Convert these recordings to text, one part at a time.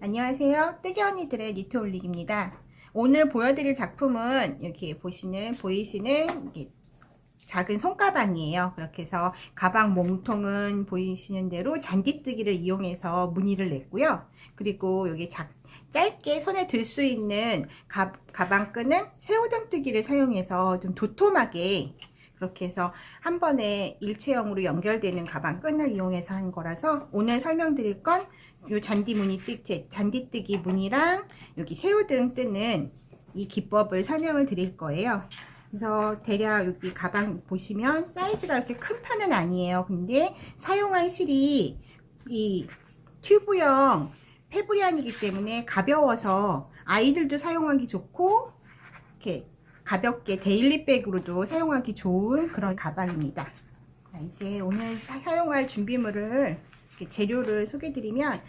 안녕하세요. 뜨개 언니들의 니트 올리기입니다. 오늘 보여드릴 작품은 이렇게 보이시는 작은 손가방이에요. 그렇게 해서 가방 몸통은 보이시는 대로 잔디뜨기를 이용해서 무늬를 냈고요. 그리고 여기 짧게 손에 들 수 있는 가방 끈은 새우등뜨기를 사용해서 좀 도톰하게 그렇게 해서 한 번에 일체형으로 연결되는 가방 끈을 이용해서 한 거라서 오늘 설명드릴 건 요 잔디뜨기 무늬랑 여기 새우등 뜨는 이 기법을 설명을 드릴 거예요. 그래서 대략 여기 가방 보시면 사이즈가 이렇게 큰 편은 아니에요. 근데 사용한 실이 이 튜브형 페브리안이기 때문에 가벼워서 아이들도 사용하기 좋고 이렇게 가볍게 데일리백으로도 사용하기 좋은 그런 가방입니다. 자, 이제 오늘 사용할 준비물을 재료를 소개드리면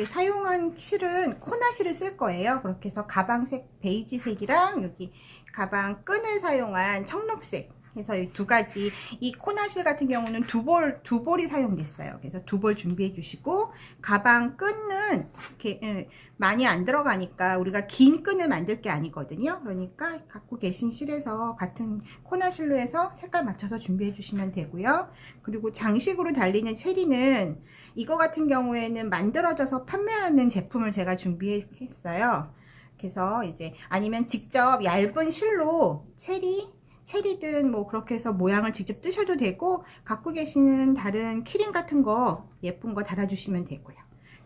사용한 실은 코나 실을 쓸 거예요. 그렇게 해서 가방색 베이지색이랑 여기 가방 끈을 사용한 청록색 해서 이 두 가지, 이 코나실 같은 경우는 두 볼이 사용됐어요. 그래서 두 볼 준비해 주시고, 가방 끈은 이렇게 많이 안 들어가니까 우리가 긴 끈을 만들 게 아니거든요. 그러니까 갖고 계신 실에서 같은 코나실로 해서 색깔 맞춰서 준비해 주시면 되고요. 그리고 장식으로 달리는 체리는 이거 같은 경우에는 만들어져서 판매하는 제품을 제가 준비했어요. 그래서 이제 아니면 직접 얇은 실로 체리든 뭐 그렇게 해서 모양을 직접 뜨셔도 되고, 갖고 계시는 다른 키링 같은 거 예쁜 거 달아주시면 되고요.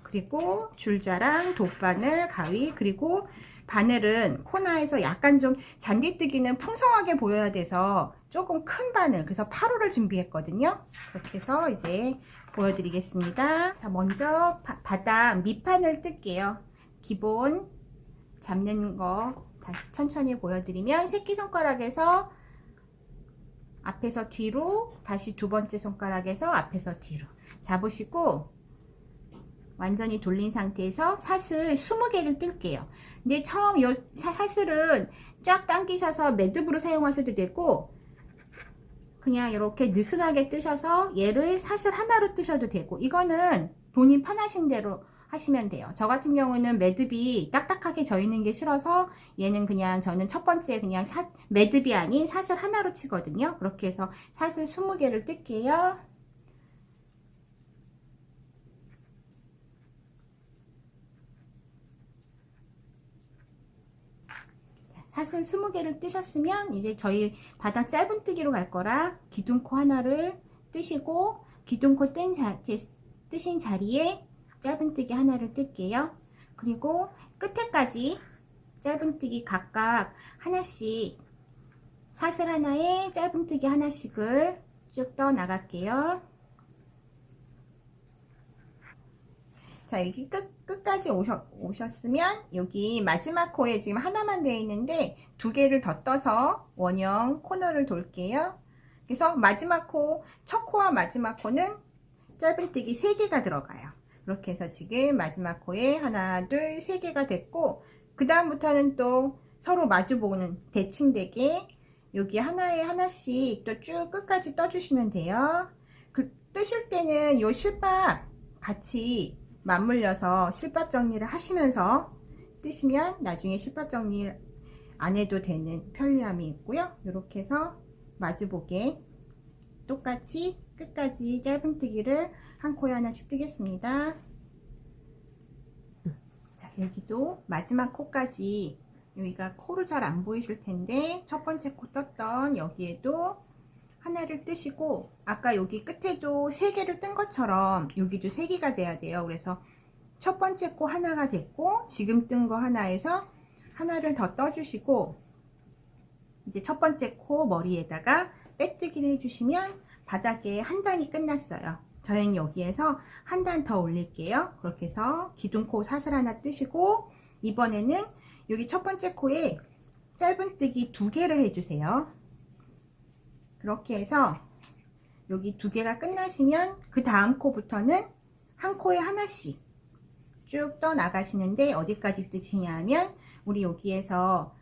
그리고 줄자랑 돗바늘, 가위, 그리고 바늘은 코나에서 약간 좀 잔디뜨기는 풍성하게 보여야 돼서 조금 큰 바늘, 그래서 8호를 준비했거든요. 그렇게 해서 이제 보여드리겠습니다. 자, 먼저 바닥 밑판을 뜰게요. 기본 잡는 거 다시 천천히 보여드리면 새끼손가락에서 앞에서 뒤로, 다시 두 번째 손가락에서 앞에서 뒤로 잡으시고 완전히 돌린 상태에서 사슬 20개를 뜰게요. 근데 처음 이 사슬은 쫙 당기셔서 매듭으로 사용하셔도 되고, 그냥 이렇게 느슨하게 뜨셔서 얘를 사슬 하나로 뜨셔도 되고, 이거는 본인 편하신 대로 하시면 돼요. 저 같은 경우는 매듭이 딱딱하게 져 있는 게 싫어서 얘는 그냥 저는 첫 번째 그냥 매듭이 아닌 사슬 하나로 치거든요. 그렇게 해서 사슬 20개를 뜰게요. 사슬 20개를 뜨셨으면 이제 저희 바닥 짧은뜨기로 갈 거라 기둥코 하나를 뜨시고, 기둥코 뜨신 자리에 짧은뜨기 하나를 뜰게요. 그리고 끝에까지 짧은뜨기 각각 하나씩, 사슬 하나에 짧은뜨기 하나씩을 쭉 떠 나갈게요. 자, 여기 끝까지 오셨으면 여기 마지막 코에 지금 하나만 되어 있는데 두 개를 더 떠서 원형 코너를 돌게요. 그래서 마지막 코, 첫 코와 마지막 코는 짧은뜨기 3개가 들어가요. 이렇게 해서 지금 마지막 코에 하나, 둘, 3개가 됐고, 그 다음부터는 또 서로 마주보는 대칭되게 여기 하나에 하나씩 또 쭉 끝까지 떠주시면 돼요. 뜨실 때는 요 실밥 같이 맞물려서 실밥 정리를 하시면서 뜨시면 나중에 실밥 정리 안 해도 되는 편리함이 있고요. 이렇게 해서 마주보게 똑같이 끝까지 짧은뜨기를 한 코에 하나씩 뜨겠습니다. 자, 여기도 마지막 코까지, 여기가 코로 잘 안 보이실 텐데 첫 번째 코 떴던 여기에도 하나를 뜨시고, 아까 여기 끝에도 3개를 뜬 것처럼 여기도 3개가 돼야 돼요. 그래서 첫 번째 코 하나가 됐고, 지금 뜬 거 하나에서 하나를 더 떠주시고, 이제 첫 번째 코 머리에다가 빼뜨기를 해주시면 바닥에 한 단이 끝났어요. 저희는 여기에서 한 단 더 올릴게요. 그렇게 해서 기둥코 사슬 하나 뜨시고, 이번에는 여기 첫 번째 코에 짧은뜨기 2개를 해주세요. 그렇게 해서 여기 2개가 끝나시면 그 다음 코부터는 한 코에 하나씩 쭉 떠 나가시는데, 어디까지 뜨시냐 하면 우리 여기에서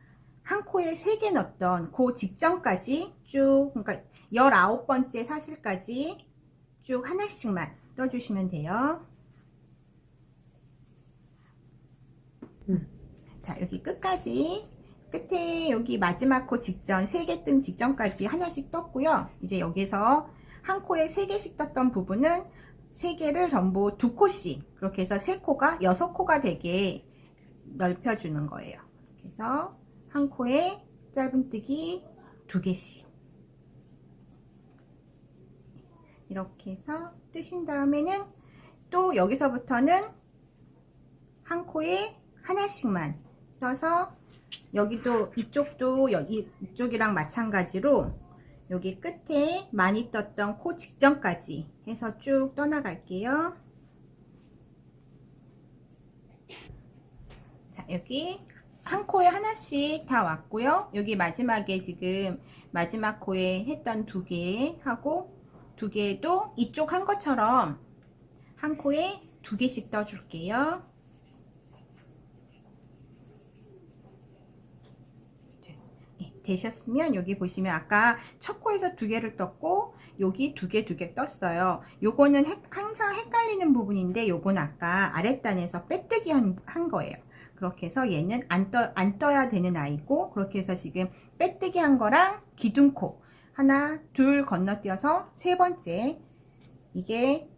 한 코에 3개 넣었던 그 직전까지 쭉, 그러니까 19번째 사슬까지 쭉 하나씩만 떠주시면 돼요. 자, 여기 끝까지, 끝에 여기 마지막 코 직전 3개 뜬 직전까지 하나씩 떴고요. 이제 여기서 한 코에 3개씩 떴던 부분은 3개를 전부 2코씩, 그렇게 해서 3코가 6코가 되게 넓혀주는 거예요. 그래서 한 코에 짧은뜨기 2개씩 이렇게 해서 뜨신 다음에는 또 여기서부터는 한 코에 하나씩만 떠서, 여기도 이쪽도 이쪽이랑 마찬가지로 여기 끝에 많이 떴던 코 직전까지 해서 쭉 떠나갈게요. 자, 여기 한 코에 하나씩 다 왔고요. 여기 마지막에 지금 마지막 코에 했던 2개 하고 2개도 이쪽 한 것처럼 한 코에 2개씩 떠줄게요. 되셨으면 여기 보시면 아까 첫 코에서 2개를 떴고 여기 2개 떴어요. 요거는 항상 헷갈리는 부분인데, 요건 아까 아랫단에서 빼뜨기 한 거예요. 그렇게 해서 얘는 안 떠야 되는 아이고, 그렇게 해서 지금 빼뜨기 한 거랑 기둥코 하나 둘 건너뛰어서 3번째, 이게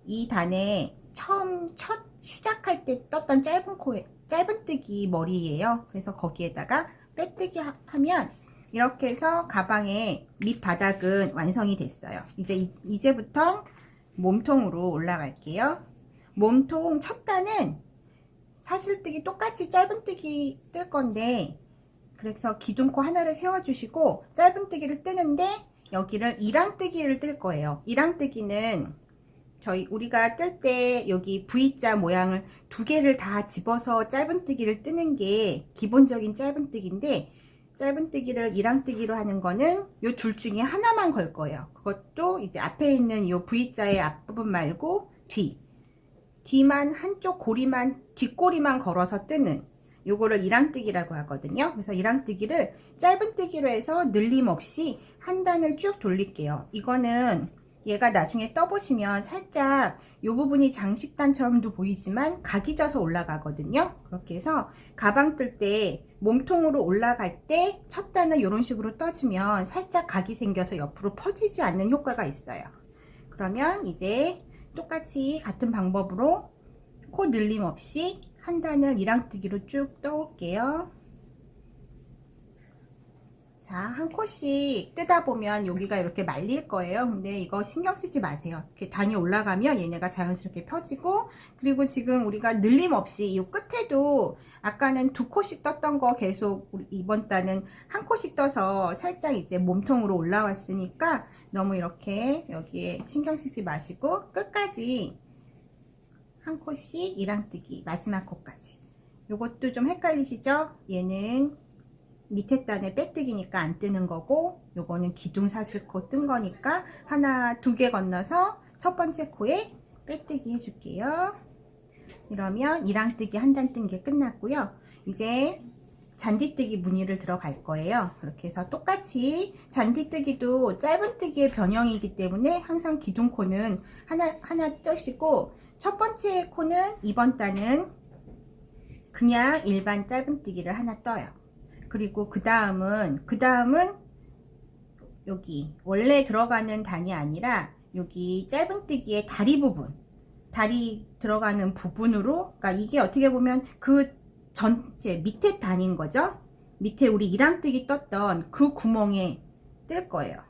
이 단에 첫 시작할 때 떴던 짧은뜨기 머리예요. 그래서 거기에다가 빼뜨기 하면 이렇게 해서 가방의 밑바닥은 완성이 됐어요. 이제부터 몸통으로 올라갈게요. 몸통 첫 단은 사슬뜨기 똑같이 짧은뜨기 뜰 건데, 그래서 기둥코 하나를 세워주시고 짧은뜨기를 뜨는데 여기를 이랑뜨기를 뜰 거예요. 이랑뜨기는 우리가 뜰 때 여기 V자 모양을 2개를 다 집어서 짧은뜨기를 뜨는 게 기본적인 짧은뜨기인데, 짧은뜨기를 이랑뜨기로 하는 거는 요 둘 중에 하나만 걸 거예요. 그것도 이제 앞에 있는 요 V자의 앞부분 말고 뒤만 한쪽 뒷꼬리만 걸어서 뜨는 요거를 이랑뜨기라고 하거든요. 그래서 이랑뜨기를 짧은뜨기로 해서 늘림 없이 한 단을 쭉 돌릴게요. 이거는 얘가 나중에 떠보시면 살짝 요 부분이 장식단처럼도 보이지만 각이 져서 올라가거든요. 그렇게 해서 가방 뜰 때 몸통으로 올라갈 때 첫 단을 이런 식으로 떠주면 살짝 각이 생겨서 옆으로 퍼지지 않는 효과가 있어요. 그러면 이제 똑같이 같은 방법으로 코 늘림 없이 한 단을 이랑뜨기로 쭉 떠올게요. 자, 한 코씩 뜨다 보면 여기가 이렇게 말릴 거예요. 근데 이거 신경 쓰지 마세요. 이렇게 단이 올라가면 얘네가 자연스럽게 펴지고, 그리고 지금 우리가 늘림 없이 이 끝에도 아까는 2코씩 떴던 거 계속 이번 단은 한 코씩 떠서 살짝 이제 몸통으로 올라왔으니까 너무 이렇게 여기에 신경 쓰지 마시고 끝까지 한 코씩 이랑뜨기, 마지막 코까지. 요것도 좀 헷갈리시죠? 얘는 밑에 단에 빼뜨기니까 안 뜨는 거고, 요거는 기둥 사슬코 뜬 거니까 하나 2개 건너서 첫 번째 코에 빼뜨기 해줄게요. 이러면 이랑뜨기 한 단 뜬 게 끝났고요. 이제 잔디뜨기 무늬를 들어갈 거예요. 그렇게 해서 똑같이 잔디뜨기도 짧은뜨기의 변형이기 때문에 항상 기둥코는 하나 뜨시고, 첫 번째 코는 이번 단은 그냥 일반 짧은뜨기를 하나 떠요. 그리고 그 다음은 여기 원래 들어가는 단이 아니라 여기 짧은뜨기의 다리 부분, 다리 들어가는 부분으로, 그러니까 이게 어떻게 보면 그 전체 밑에 단인 거죠. 밑에 우리 이랑뜨기 떴던 그 구멍에 뜰 거예요.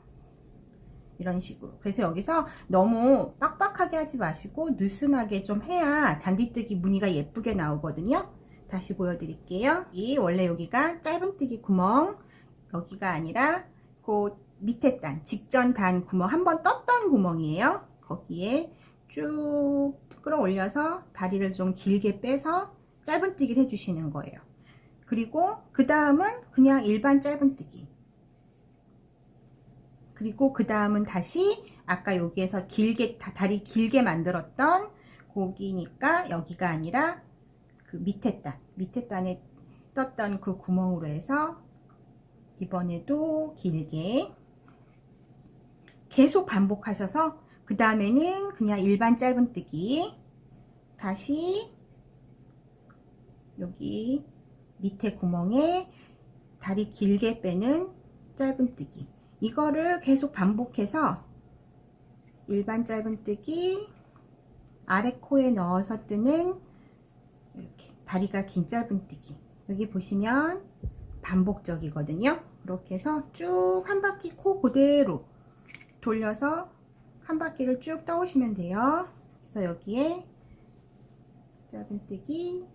이런 식으로. 그래서 여기서 너무 빡빡하게 하지 마시고 느슨하게 좀 해야 잔디뜨기 무늬가 예쁘게 나오거든요. 다시 보여드릴게요. 원래 여기가 짧은뜨기 구멍, 여기가 아니라 그 밑에 단, 직전 단 구멍, 한번 떴던 구멍이에요. 거기에 쭉 끌어올려서 다리를 좀 길게 빼서 짧은뜨기를 해주시는 거예요. 그리고 그 다음은 그냥 일반 짧은뜨기. 그리고 그 다음은 다시 아까 여기에서 길게, 다리 길게 만들었던 거기니까 여기가 아니라 그 밑에 단에 떴던 그 구멍으로 해서 이번에도 길게 계속 반복하셔서 그 다음에는 그냥 일반 짧은뜨기, 다시 여기 밑에 구멍에 다리 길게 빼는 짧은뜨기, 이거를 계속 반복해서 일반 짧은뜨기, 아래 코에 넣어서 뜨는 이렇게 다리가 긴 짧은뜨기, 여기 보시면 반복적이거든요. 그렇게 해서 쭉 한 바퀴 코 그대로 돌려서 한 바퀴를 쭉 떠오시면 돼요. 그래서 여기에 짧은뜨기,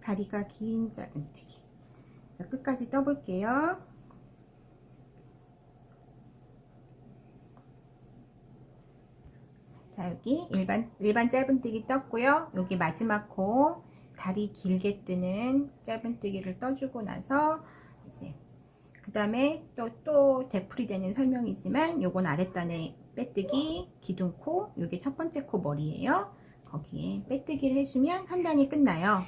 다리가 긴 짧은뜨기, 끝까지 떠볼게요. 자, 여기 일반 짧은뜨기 떴고요. 여기 마지막 코 다리 길게 뜨는 짧은뜨기를 떠주고 나서 이제 그 다음에 또 되풀이 되는 설명이지만 요건 아랫단에 빼뜨기, 기둥코, 요게 첫 번째 코 머리예요. 거기에 빼뜨기를 해주면 한 단이 끝나요.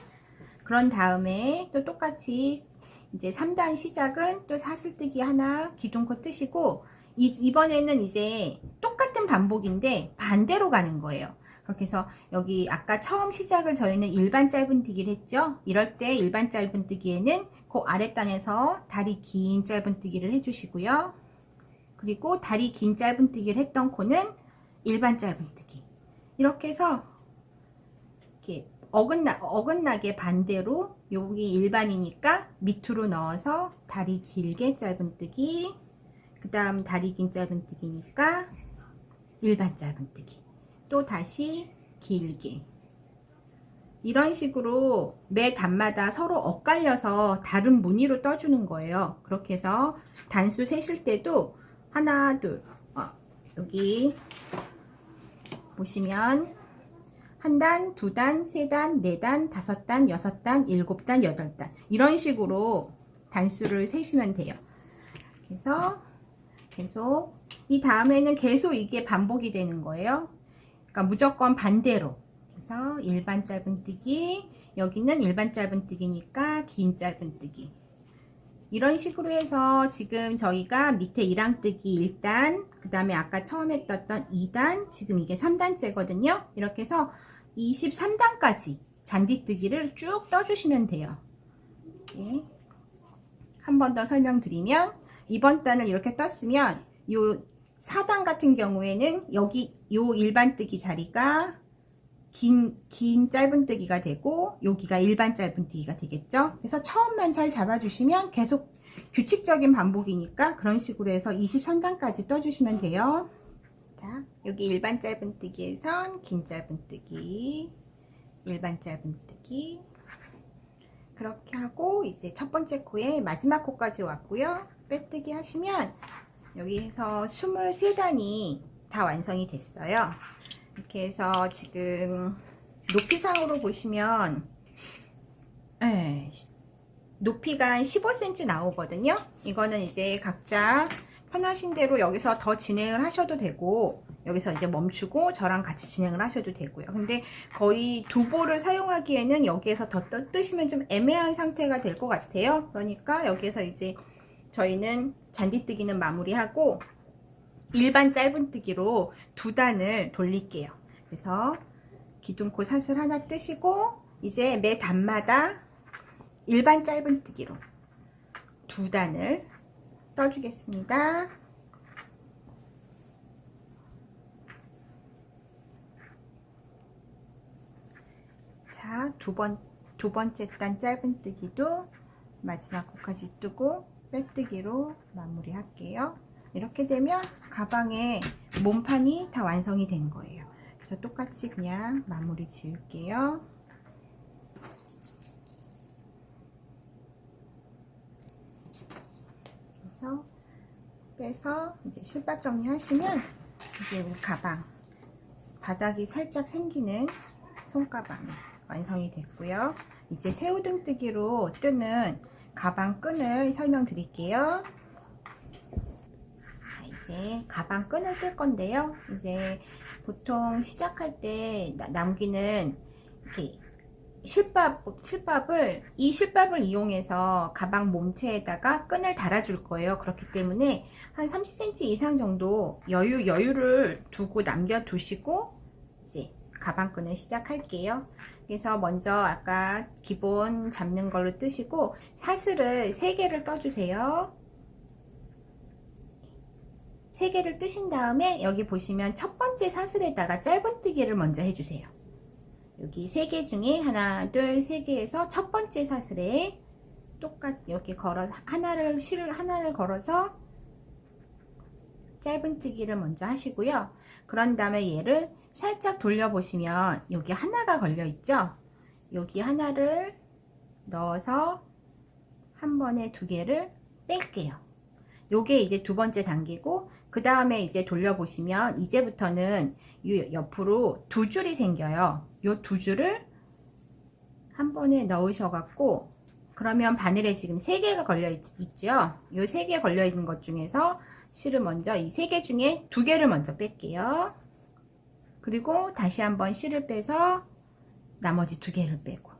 그런 다음에 또 똑같이 이제 3단 시작은 또 사슬뜨기 하나, 기둥코 뜨시고, 이번에는 이제 똑같은 반복인데 반대로 가는 거예요. 그렇게 해서 여기 아까 처음 시작을 저희는 일반 짧은뜨기를 했죠. 이럴 때 일반 짧은뜨기에는 그 아랫단에서 다리 긴 짧은뜨기를 해주시고요. 그리고 다리 긴 짧은뜨기를 했던 코는 일반 짧은뜨기. 이렇게 해서 이렇게 어긋나게 반대로, 여기 일반이니까 밑으로 넣어서 다리 길게 짧은뜨기, 그 다음 다리 긴 짧은뜨기니까 일반 짧은뜨기, 또 다시 길게, 이런 식으로 매 단마다 서로 엇갈려서 다른 무늬로 떠주는 거예요. 그렇게 해서 단수 세실 때도 하나, 둘, 여기 보시면 한 단, 두 단, 세 단, 네 단, 다섯 단, 여섯 단, 일곱 단, 여덟 단, 이런 식으로 단수를 세시면 돼요. 그래서 계속 이 다음에는 계속 이게 반복이 되는 거예요. 그러니까 무조건 반대로. 그래서 일반 짧은뜨기, 여기는 일반 짧은뜨기니까 긴 짧은뜨기, 이런 식으로 해서 지금 저희가 밑에 1항뜨기 1단, 그 다음에 아까 처음에 떴던 2단, 지금 이게 3단째거든요. 이렇게 해서 23단까지 잔디뜨기를 쭉 떠주시면 돼요. 네. 한 번 더 설명드리면, 이번 단을 이렇게 떴으면 요 4단 같은 경우에는 여기 요 일반뜨기 자리가 긴 짧은뜨기가 되고, 여기가 일반 짧은뜨기가 되겠죠. 그래서 처음만 잘 잡아주시면 계속 규칙적인 반복이니까 그런 식으로 해서 23단까지 떠주시면 돼요. 자, 여기 일반 짧은뜨기에선 긴 짧은뜨기, 일반 짧은뜨기, 그렇게 하고 이제 첫 번째 코에 마지막 코까지 왔고요. 빼뜨기 하시면 여기에서 23단이 다 완성이 됐어요. 이렇게 해서 지금 높이상으로 보시면 높이가 15cm 나오거든요. 이거는 이제 각자 편하신 대로 여기서 더 진행을 하셔도 되고, 여기서 이제 멈추고 저랑 같이 진행을 하셔도 되고요. 근데 거의 두 볼을 사용하기에는 여기에서 더 뜨시면 좀 애매한 상태가 될 것 같아요. 그러니까 여기에서 이제 저희는 잔디뜨기는 마무리하고 일반 짧은뜨기로 두 단을 돌릴게요. 그래서 기둥코 사슬 하나 뜨시고 이제 매 단마다 일반 짧은뜨기로 두 단을 떠주겠습니다. 자, 두 번째 단 짧은뜨기도 마지막 코까지 뜨고 빼뜨기로 마무리 할게요. 이렇게 되면 가방의 몸판이 다 완성이 된 거예요. 그래서 똑같이 그냥 마무리 지을게요. 그래서 빼서 이제 실밥 정리하시면 이제 우리 가방 바닥이 살짝 생기는 손가방이 완성이 됐고요. 이제 새우등뜨기로 뜨는 가방 끈을 설명드릴게요. 이제 가방 끈을 뜰 건데요. 이제 보통 시작할 때 남기는 이렇게 실밥을 이용해서 가방 몸체에다가 끈을 달아줄 거예요. 그렇기 때문에 한 30cm 이상 정도 여유를 두고 남겨두시고 이제 가방끈을 시작할게요. 그래서 먼저 아까 기본 잡는 걸로 뜨시고 사슬을 3개를 떠주세요. 3개를 뜨신 다음에 여기 보시면 첫 번째 사슬에다가 짧은뜨기를 먼저 해주세요. 여기 3개 중에 하나, 둘, 3개에서 첫 번째 사슬에 이렇게 하나를 걸어서 짧은뜨기를 먼저 하시고요. 그런 다음에 얘를 살짝 돌려보시면 여기 하나가 걸려 있죠. 여기 하나를 넣어서 한 번에 2개를 뺄게요. 요게 이제 두 번째 단계고, 그 다음에 이제 돌려보시면 이제부터는 이 옆으로 2줄이 생겨요. 요 2줄을 한 번에 넣으셔갖고, 그러면 바늘에 지금 3개가 걸려 있죠. 요 3개 걸려 있는 것 중에서 실을 먼저 이 3개 중에 2개를 먼저 뺄게요. 그리고 다시 한번 실을 빼서 나머지 2개를 빼고,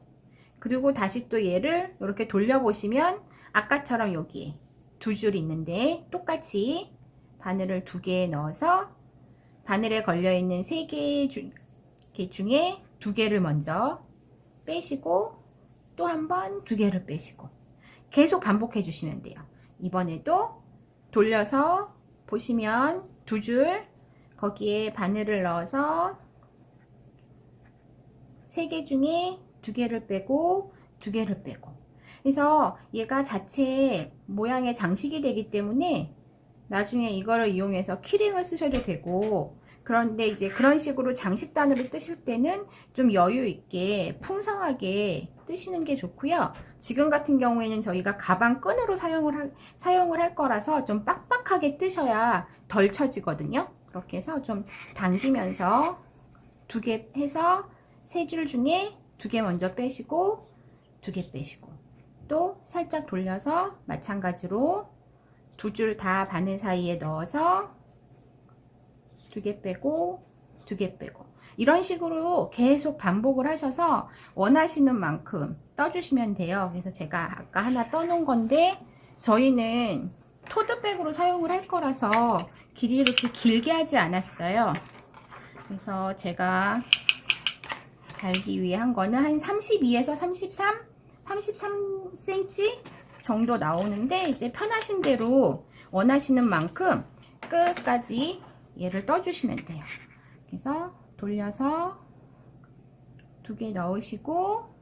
그리고 다시 또 얘를 이렇게 돌려보시면 아까처럼 여기에 2줄 있는데 똑같이 바늘을 2개 넣어서 바늘에 걸려있는 3개 중에 2개를 먼저 빼시고 또 한 번 2개를 빼시고 계속 반복해 주시면 돼요. 이번에도 돌려서 보시면 2줄 거기에 바늘을 넣어서 3개 중에 2개를 빼고 2개를 빼고, 그래서 얘가 자체 모양의 장식이 되기 때문에 나중에 이거를 이용해서 키링을 쓰셔도 되고, 그런데 이제 그런 식으로 장식단으로 뜨실 때는 좀 여유 있게 풍성하게 뜨시는 게 좋고요. 지금 같은 경우에는 저희가 가방 끈으로 사용을 할 거라서 좀 빡빡하게 뜨셔야 덜 처지거든요. 그렇게 해서 좀 당기면서 2개 해서 3줄 중에 2개 먼저 빼시고 2개 빼시고, 또 살짝 돌려서 마찬가지로 2줄 다 바늘 사이에 넣어서 2개 빼고 2개 빼고, 이런 식으로 계속 반복을 하셔서 원하시는 만큼 떠주시면 돼요. 그래서 제가 아까 하나 떠놓은 건데, 저희는 토드백으로 사용을 할 거라서 길이 이렇게 길게 하지 않았어요. 그래서 제가 달기 위해 한 거는 한 32에서 33cm 정도 나오는데, 이제 편하신 대로 원하시는 만큼 끝까지 얘를 떠주시면 돼요. 그래서 돌려서 2개 넣으시고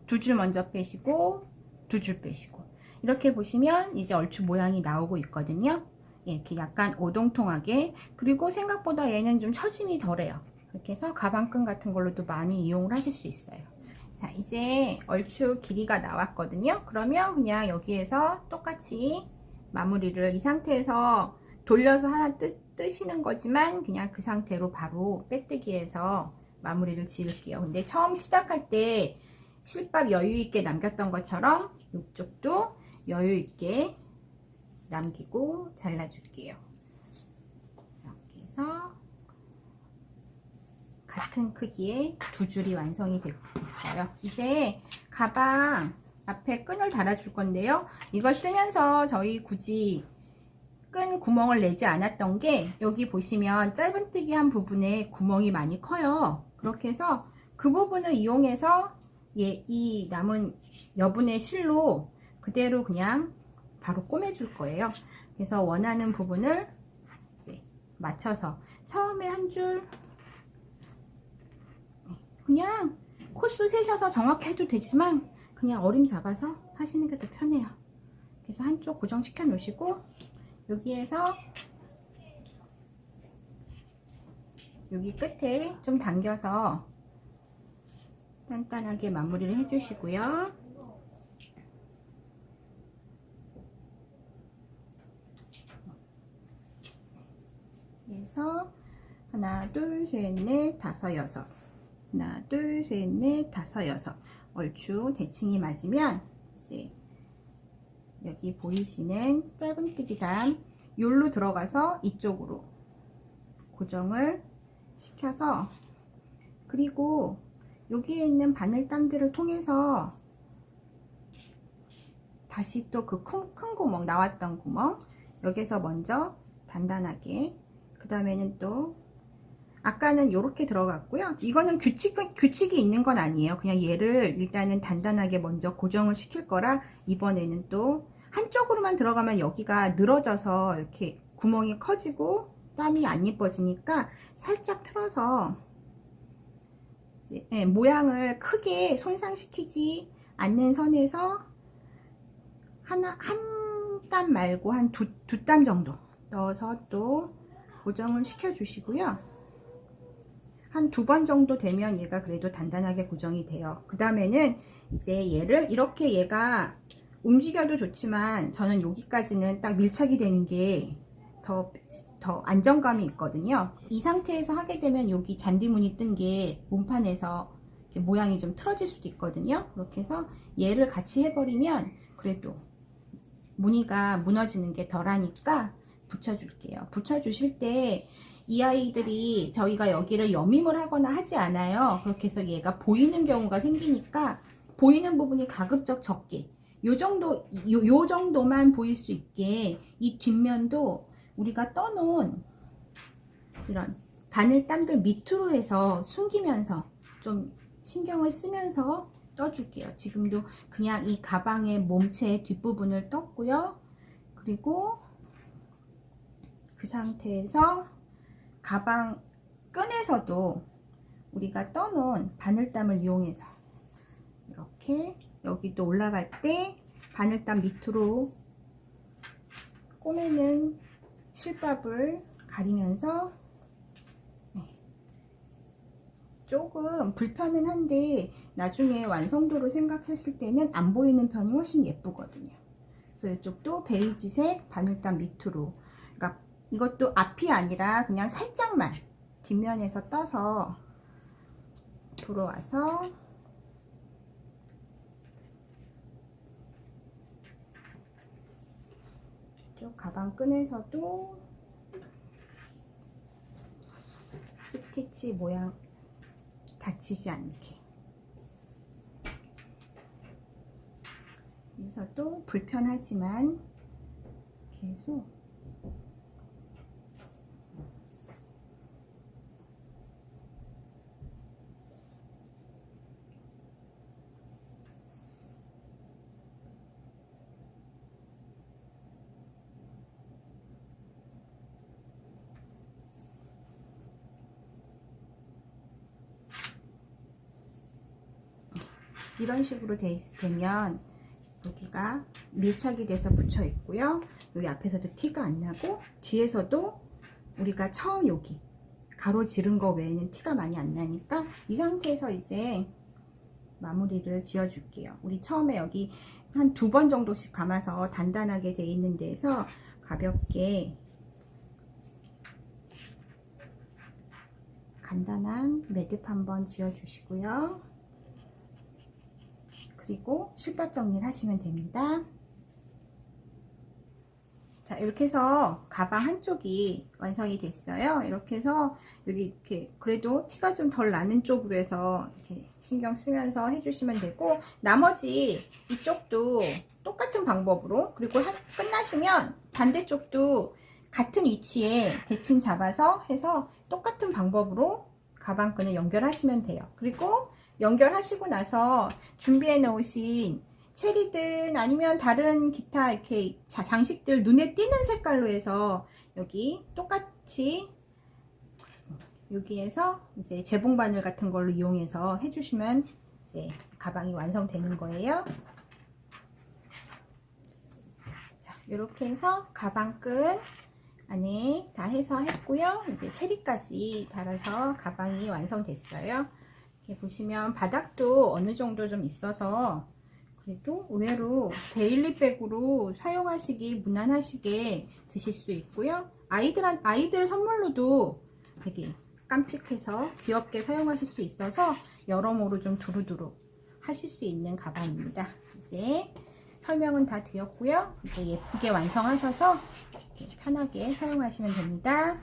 2줄 먼저 빼시고 2줄 빼시고, 이렇게 보시면 이제 얼추 모양이 나오고 있거든요. 이렇게 약간 오동통하게, 그리고 생각보다 얘는 좀 처짐이 덜해요. 이렇게 해서 가방끈 같은 걸로도 많이 이용을 하실 수 있어요. 자, 이제 얼추 길이가 나왔거든요. 그러면 그냥 여기에서 똑같이 마무리를, 이 상태에서 돌려서 하나 뜨시는 거지만 그냥 그 상태로 바로 빼뜨기해서 마무리를 지을게요. 근데 처음 시작할 때 실밥 여유 있게 남겼던 것처럼 이쪽도 여유 있게 남기고 잘라줄게요. 이렇게 해서 같은 크기의 2줄이 완성이 됐어요. 이제 가방 앞에 끈을 달아줄 건데요. 이걸 뜨면서 저희 굳이 끈 구멍을 내지 않았던 게, 여기 보시면 짧은뜨기 한 부분에 구멍이 많이 커요. 그렇게 해서 그 부분을 이용해서 이 남은 여분의 실로 그대로 그냥 바로 꼬매줄 거예요. 그래서 원하는 부분을 이제 맞춰서 처음에 한 줄 그냥 코수 세셔서 정확히 해도 되지만 그냥 어림 잡아서 하시는 게 더 편해요. 그래서 한쪽 고정시켜 놓으시고, 여기에서 여기 끝에 좀 당겨서 단단하게 마무리를 해 주시고요. 그래서 하나, 둘, 셋, 넷, 다섯, 여섯. 하나, 둘, 셋, 넷, 다섯, 여섯. 얼추 대칭이 맞으면 이제 여기 보이시는 짧은뜨기단 요로 들어가서 이쪽으로 고정을 시켜서, 그리고 여기에 있는 바늘땀들을 통해서 다시 또 그 큰 구멍, 나왔던 구멍 여기서 먼저 단단하게, 그 다음에는 또 아까는 이렇게 들어갔고요. 이거는 규칙이 있는 건 아니에요. 그냥 얘를 일단은 단단하게 먼저 고정을 시킬 거라 이번에는 또 한쪽으로만 들어가면 여기가 늘어져서 이렇게 구멍이 커지고 땀이 안 예뻐지니까 살짝 틀어서 이제, 모양을 크게 손상시키지 않는 선에서 한 땀 말고 한 두 땀 정도 넣어서 또 고정을 시켜 주시고요. 한 2번 정도 되면 얘가 그래도 단단하게 고정이 돼요. 그 다음에는 이제 얘를 이렇게 얘가 움직여도 좋지만 저는 여기까지는 딱 밀착이 되는 게 더 안정감이 있거든요. 이 상태에서 하게 되면 여기 잔디무늬 뜬 게 몸판에서 모양이 좀 틀어질 수도 있거든요. 그렇게 해서 얘를 같이 해버리면 그래도 무늬가 무너지는 게 덜하니까 붙여줄게요. 붙여주실 때 이 아이들이 저희가 여기를 여밈을 하거나 하지 않아요. 그렇게 해서 얘가 보이는 경우가 생기니까 보이는 부분이 가급적 적게 요 정도만 보일 수 있게 이 뒷면도 우리가 떠놓은 이런 바늘땀들 밑으로 해서 숨기면서 좀 신경을 쓰면서 떠줄게요. 지금도 그냥 이 가방의 몸체 뒷부분을 떴고요. 그리고 그 상태에서 가방 끈에서도 우리가 떠놓은 바늘땀을 이용해서 이렇게 여기도 올라갈 때 바늘땀 밑으로 꼬매는 실밥을 가리면서 조금 불편은 한데 나중에 완성도를 생각했을 때는 안 보이는 편이 훨씬 예쁘거든요. 그래서 이쪽도 베이지색 바늘땀 밑으로, 그러니까 이것도 앞이 아니라 그냥 살짝만 뒷면에서 떠서 들어와서 이쪽 가방 끈에서도 스티치 모양 다치지 않게, 여기서도 불편하지만 계속 이런 식으로 되면 여기가 밀착이 돼서 붙여 있고요. 여기 앞에서도 티가 안 나고 뒤에서도 우리가 처음 여기 가로지른 거 외에는 티가 많이 안 나니까 이 상태에서 이제 마무리를 지어 줄게요. 우리 처음에 여기 한 2번 정도씩 감아서 단단하게 돼 있는 데서 가볍게 간단한 매듭 한번 지어 주시고요. 그리고 실밥 정리를 하시면 됩니다. 자, 이렇게 해서 가방 한쪽이 완성이 됐어요. 이렇게 해서 여기 이렇게 그래도 티가 좀 덜 나는 쪽으로 해서 이렇게 신경 쓰면서 해주시면 되고, 나머지 이쪽도 똑같은 방법으로, 그리고 끝나시면 반대쪽도 같은 위치에 대칭 잡아서 해서 똑같은 방법으로 가방끈을 연결하시면 돼요. 그리고 연결하시고 나서 준비해 놓으신 체리든 아니면 다른 기타 이렇게 장식들 눈에 띄는 색깔로 해서 여기 똑같이 여기에서 이제 재봉 바늘 같은 걸로 이용해서 해주시면 이제 가방이 완성되는 거예요. 자, 이렇게 해서 가방끈 안에 다 해서 했고요. 이제 체리까지 달아서 가방이 완성됐어요. 이렇게 보시면 바닥도 어느 정도 좀 있어서 그래도 의외로 데일리백으로 사용하시기 무난하시게 드실 수 있고요. 아이들 선물로도 되게 깜찍해서 귀엽게 사용하실 수 있어서 여러모로 좀 두루두루 하실 수 있는 가방입니다. 이제 설명은 다 드렸고요. 이제 예쁘게 완성하셔서 이렇게 편하게 사용하시면 됩니다.